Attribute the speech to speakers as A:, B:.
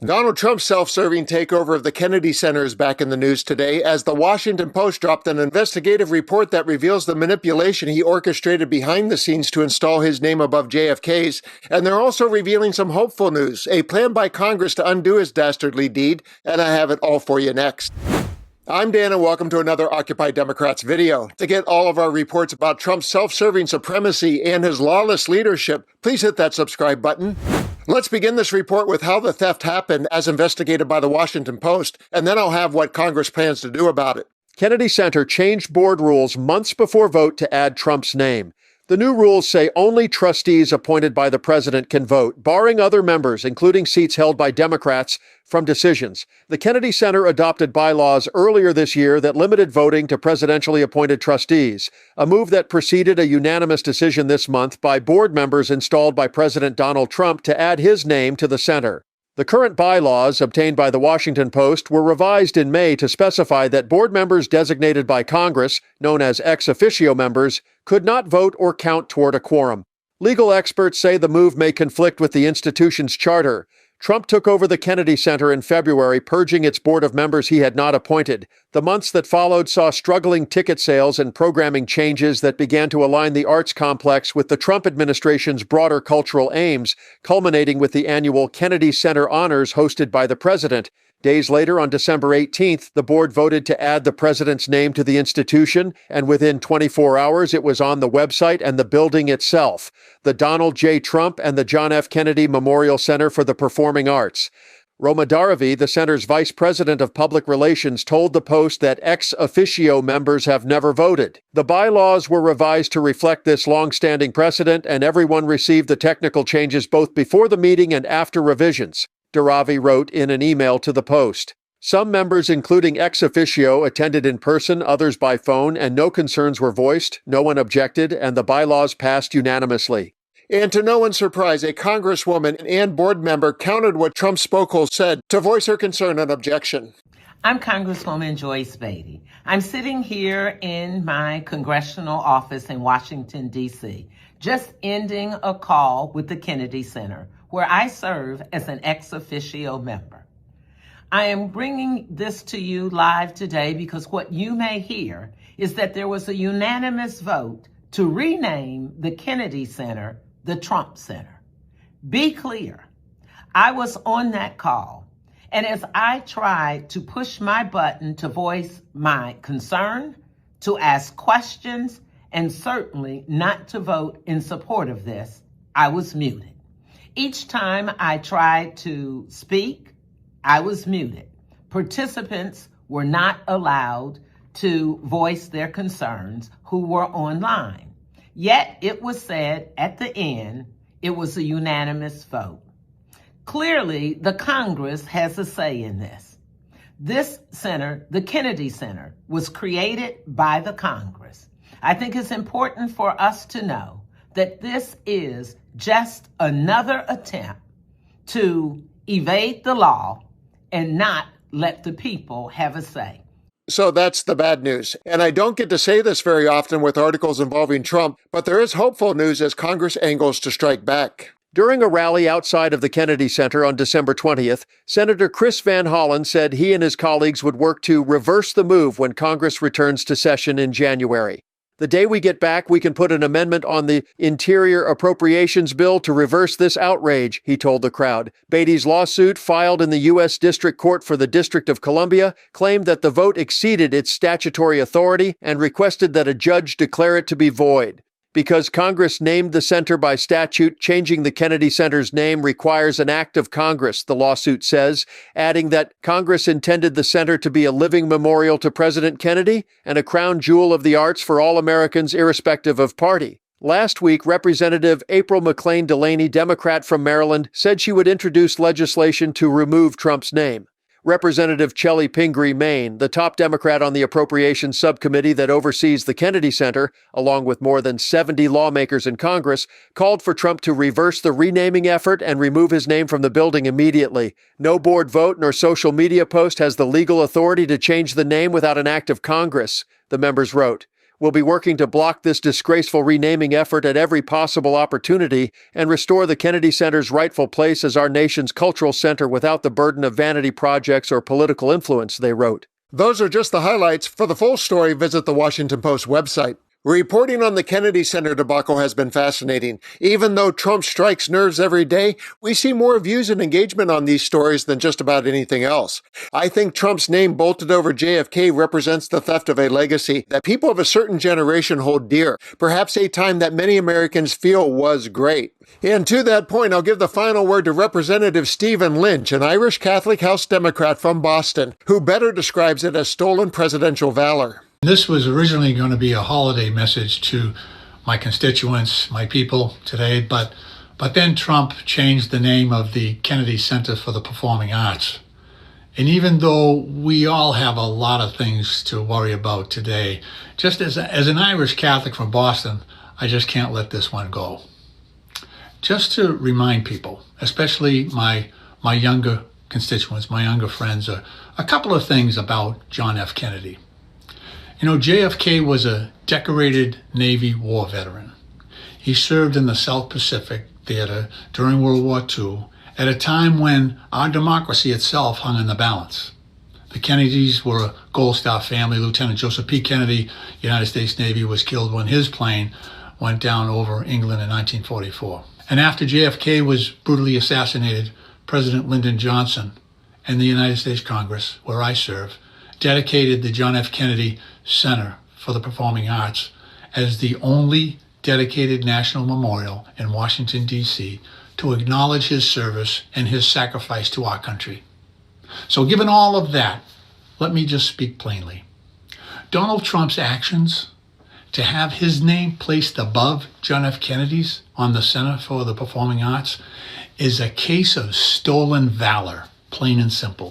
A: Donald Trump's self-serving takeover of the Kennedy Center is back in the news today as the Washington Post dropped an investigative report that reveals the manipulation he orchestrated behind the scenes to install his name above JFK's. And they're also revealing some hopeful news, a plan by Congress to undo his dastardly deed, and I have it all for you next. I'm Dan, and welcome to another Occupy Democrats video. To get all of our reports about Trump's self-serving supremacy and his lawless leadership, please hit that subscribe button. Let's begin this report with how the theft happened as investigated by the Washington Post, and then I'll have what Congress plans to do about it.
B: Kennedy Center changed board rules months before vote to add Trump's name. The new rules say only trustees appointed by the president can vote, barring other members, including seats held by Democrats, from decisions. The Kennedy Center adopted bylaws earlier this year that limited voting to presidentially appointed trustees, a move that preceded a unanimous decision this month by board members installed by President Donald Trump to add his name to the center. The current bylaws, obtained by the Washington Post, were revised in May to specify that board members designated by Congress, known as ex officio members, could not vote or count toward a quorum. Legal experts say the move may conflict with the institution's charter. Trump took over the Kennedy Center in February, purging its board of members he had not appointed. The months that followed saw struggling ticket sales and programming changes that began to align the arts complex with the Trump administration's broader cultural aims, culminating with the annual Kennedy Center Honors hosted by the president. Days later, on December 18th, the board voted to add the president's name to the institution, and within 24 hours, it was on the website and the building itself, the Donald J. Trump and the John F. Kennedy Memorial Center for the Performing Arts. Roma Daravi, the center's vice president of public relations, told the Post that ex officio members have never voted. The bylaws were revised to reflect this long-standing precedent, and everyone received the technical changes both before the meeting and after revisions, Daravi wrote in an email to the Post. Some members, including ex officio, attended in person, others by phone, and no concerns were voiced, no one objected, and the bylaws passed unanimously.
A: And to no one's surprise, a Congresswoman and board member countered what Trump's spokeshole said to voice her concern and objection.
C: I'm Congresswoman Joyce Beatty. I'm sitting here in my congressional office in Washington, D.C., just ending a call with the Kennedy Center, where I serve as an ex officio member. I am bringing this to you live today because what you may hear is that there was a unanimous vote to rename the Kennedy Center the Trump Center. Be clear, I was on that call, and as I tried to push my button to voice my concern, to ask questions, and certainly not to vote in support of this, I was muted. Each time I tried to speak, I was muted. Participants were not allowed to voice their concerns who were online. Yet it was said at the end, it was a unanimous vote. Clearly, the Congress has a say in this. This center, the Kennedy Center, was created by the Congress. I think it's important for us to know that this is just another attempt to evade the law and not let the people have a say.
A: So that's the bad news. And I don't get to say this very often with articles involving Trump, but there is hopeful news as Congress angles to strike back.
B: During a rally outside of the Kennedy Center on December 20th, Senator Chris Van Hollen said he and his colleagues would work to reverse the move when Congress returns to session in January. The day we get back, we can put an amendment on the Interior Appropriations Bill to reverse this outrage, he told the crowd. Beatty's lawsuit, filed in the U.S. District Court for the District of Columbia, claimed that the vote exceeded its statutory authority and requested that a judge declare it to be void. Because Congress named the center by statute, changing the Kennedy Center's name requires an act of Congress, the lawsuit says, adding that Congress intended the center to be a living memorial to President Kennedy and a crown jewel of the arts for all Americans irrespective of party. Last week, Representative April McClain Delaney, Democrat from Maryland, said she would introduce legislation to remove Trump's name. Representative Chellie Pingree, Maine, the top Democrat on the Appropriations Subcommittee that oversees the Kennedy Center, along with more than 70 lawmakers in Congress, called for Trump to reverse the renaming effort and remove his name from the building immediately. No board vote nor social media post has the legal authority to change the name without an act of Congress, the members wrote. We'll be working to block this disgraceful renaming effort at every possible opportunity and restore the Kennedy Center's rightful place as our nation's cultural center without the burden of vanity projects or political influence, they wrote.
A: Those are just the highlights. For the full story, visit the Washington Post website. Reporting on the Kennedy Center debacle has been fascinating. Even though Trump strikes nerves every day, we see more views and engagement on these stories than just about anything else. I think Trump's name bolted over JFK represents the theft of a legacy that people of a certain generation hold dear, perhaps a time that many Americans feel was great. And to that point, I'll give the final word to Representative Stephen Lynch, an Irish Catholic House Democrat from Boston, who better describes it as stolen presidential valor.
D: This was originally going to be a holiday message to my constituents, my people today, but then Trump changed the name of the Kennedy Center for the Performing Arts. And even though we all have a lot of things to worry about today, just as an Irish Catholic from Boston, I just can't let this one go. Just to remind people, especially my younger constituents, my younger friends, a couple of things about John F. Kennedy. You know, JFK was a decorated Navy war veteran. He served in the South Pacific Theater during World War II at a time when our democracy itself hung in the balance. The Kennedys were a Gold Star family. Lieutenant Joseph P. Kennedy, United States Navy, was killed when his plane went down over England in 1944. And after JFK was brutally assassinated, President Lyndon Johnson and the United States Congress, where I serve, dedicated the John F. Kennedy Center for the Performing Arts as the only dedicated national memorial in Washington, D.C. to acknowledge his service and his sacrifice to our country. So given all of that, let me just speak plainly. Donald Trump's actions to have his name placed above John F. Kennedy's on the Center for the Performing Arts is a case of stolen valor, plain and simple.